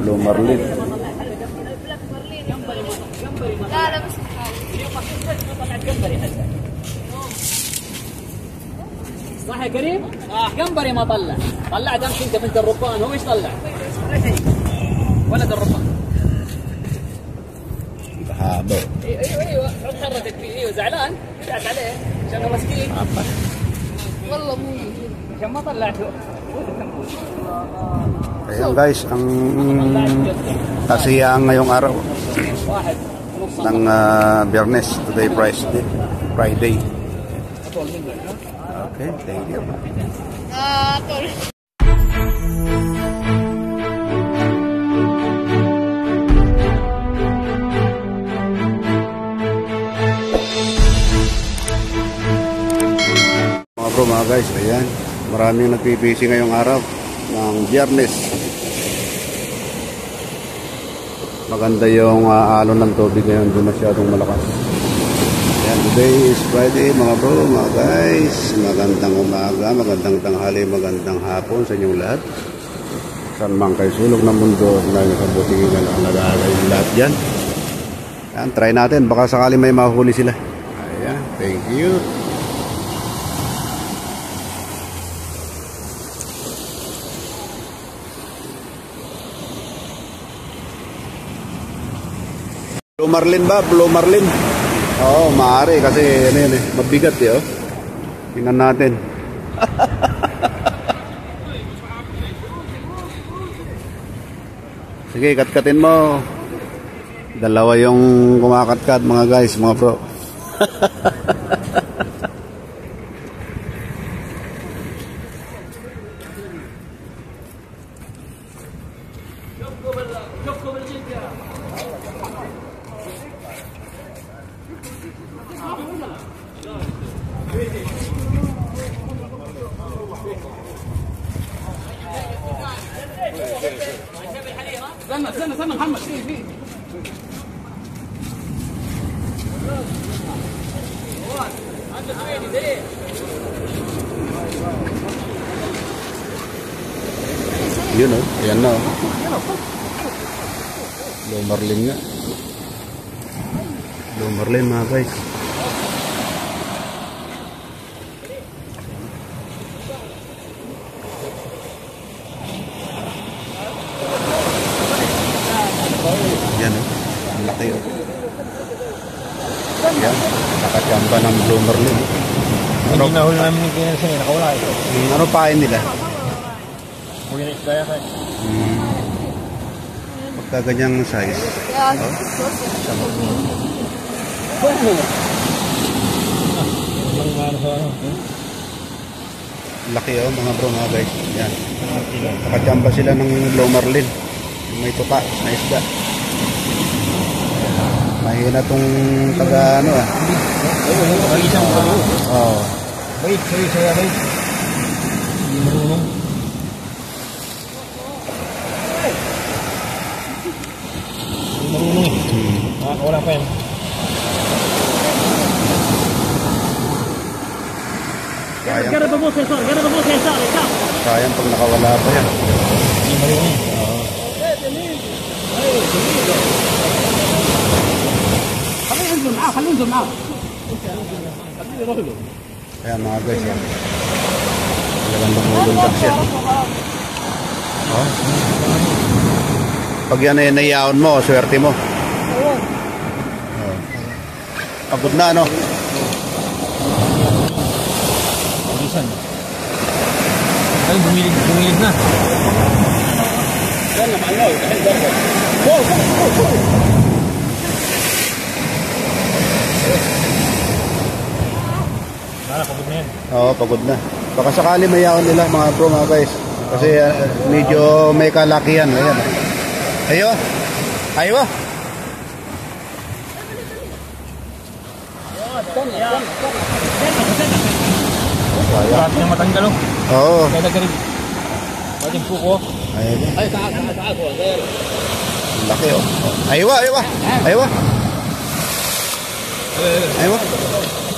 Blue Marlin. لا لا بس صح يا كريم؟ جمبري ما طلع، طلع دمك انت بنت الربان، هو ايش طلع؟ ولا شيء. ولد الربان. هذا. ايوه حط حرتك فيه، ايوه زعلان؟ دعت عليه عشان مسكين. والله مو عشان ما طلعته. Ayan guys, ang kasiyahan ngayong araw ng Biyernes, today Friday. Okay, thank you. Mga bro, mga guys, ayan, maraming nagpipisi ngayong araw ng Biyernes. Maganda yung alon ng tubig ngayon, hindi masyadong malakas. Ayan, today is Friday mga bro, mga guys. Magandang umaga, magandang tanghali, magandang hapon sa inyong lahat. Saan man kayo sulok ng mundo na sa butingin na nag-aaral yung lahat dyan. Ayan, try natin, baka sakali may mahuli sila. Ayan, thank you. Blue Marlin ba? Blue Marlin? Oo, maaari kasi ano yun eh, mabigat eh, oh. Tingnan natin. Sige, katkatin mo. Dalawa yung kumakatkat mga guys, mga bro. استنى محمد في Yun o, ayan na o. Blue Marlin nga. Blue Marlin mga guys. Yan o, ang laki o. Yan, nakachamba ng Blue Marlin. Hindi nahuli namin yung kinasa niya, nakawala ito. Ano pain nila? Huli na isda yan kayo. Pagka ganyang size. Laki o mga bro mga guys. Yan. Nakachamba sila ng Blue Marlin. May tuka na isda. Mahina tong taga ano ah. Oo. Wait, saya wait. Marunong. Marunong eh. Nakakawala pa yan. Gara ba mo sensor? Gara ba mo sensor? Sayang pag nakawala pa yan. Hindi marunong. خليه ينزل معاه Ayan mga guys yan. Talagang lumulundag siya. Oh. Pag yan ay naiyaon mo, swerte mo. Oh. Pagod na ano? Pagisan. Ay, bumilid na. يلا مع النوي الحين ضربه فوق فوق فوق Pagod na yan. Oo, pagod na. Baka sakali mayaon nila mga bro, mga guys. Kasi medyo may kalakihan. Ayan. Ayo. Ayo. Marami na matanggal oh. Oo. Kaya nagarin. Pwedeng puko. Ayan. هاي تعال تعال تعال فوق غير Laki oh. Aywa, aywa. Aywa. Aywa.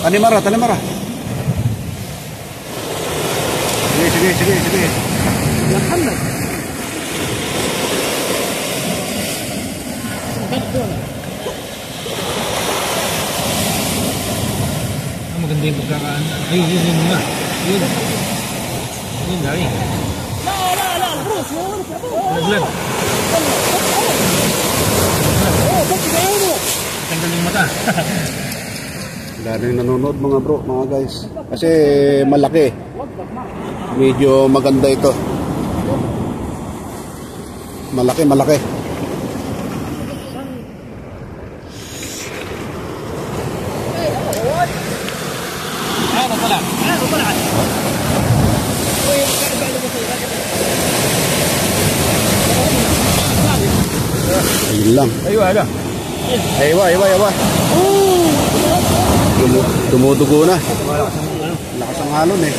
Tanimara, tanimara. Sige, sige, sige, sige. يا محمد Yun na. Yun. Yun, dami. Naglag. Tanggal yung mata. Daming nanonood mga bro, mga guys. Kasi malaki. Medyo maganda ito. Malaki. Ayun lang. Aywa. Aywa. Dumudugo na. Lakas ang halon eh.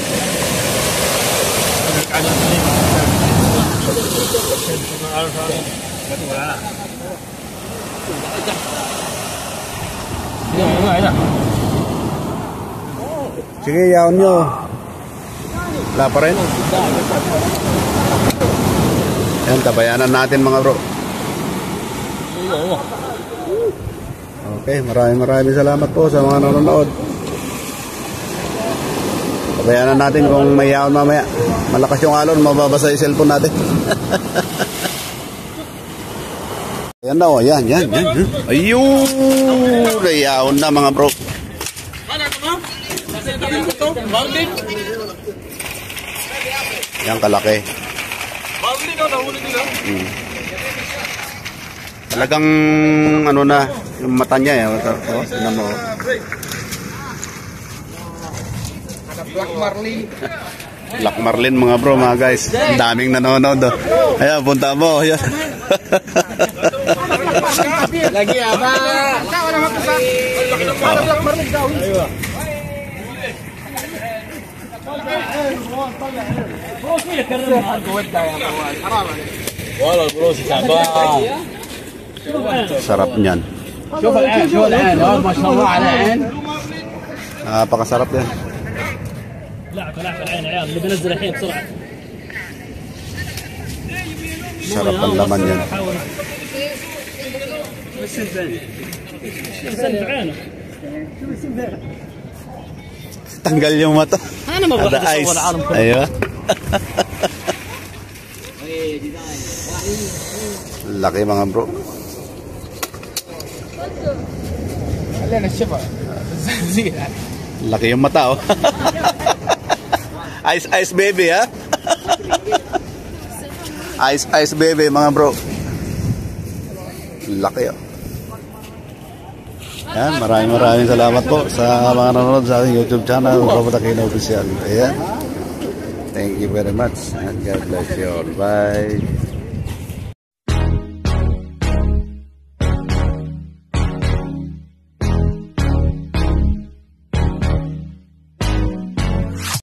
Sige, yaon nyo. Wala pa rin. Yan, tabayanan natin mga bro. Okay, maraming salamat po sa mga nanonood. Tabayanan natin kung may yaon mamaya. Malakas yung alon, mababasa yung cellphone natin. Ayan na o, yan. Ayun, may yaon na mga bro. Yan kalaki. Talagang ano na yung mata niya eh. Tingnan mo. Black Marlin mga bro, mga guys. Ang daming nanonood. Ayan, punta mo. Ayan. Lagi apa? Wala makusa. Black Marlin daw. Sarap niyan. شوف الآن ما شاء الله على العين. Napakasarap yan. لا العين عيال اللي بنزل الحين بسرعة. Sarap ang laman yan. Tanggal yung mata. أنا ما Ada بروح ice. أصور العالم كله. Aywa. Laki mga bro. خلينا الشفا. زين. Laki yung mata oh. Ice baby ha. Ice baby mga bro. Laki oh. Yan, maraming salamat po sa mga nanonood sa aking YouTube channel, Robot Aquino Official. Ayan. Thank you very much and God bless you all. Bye.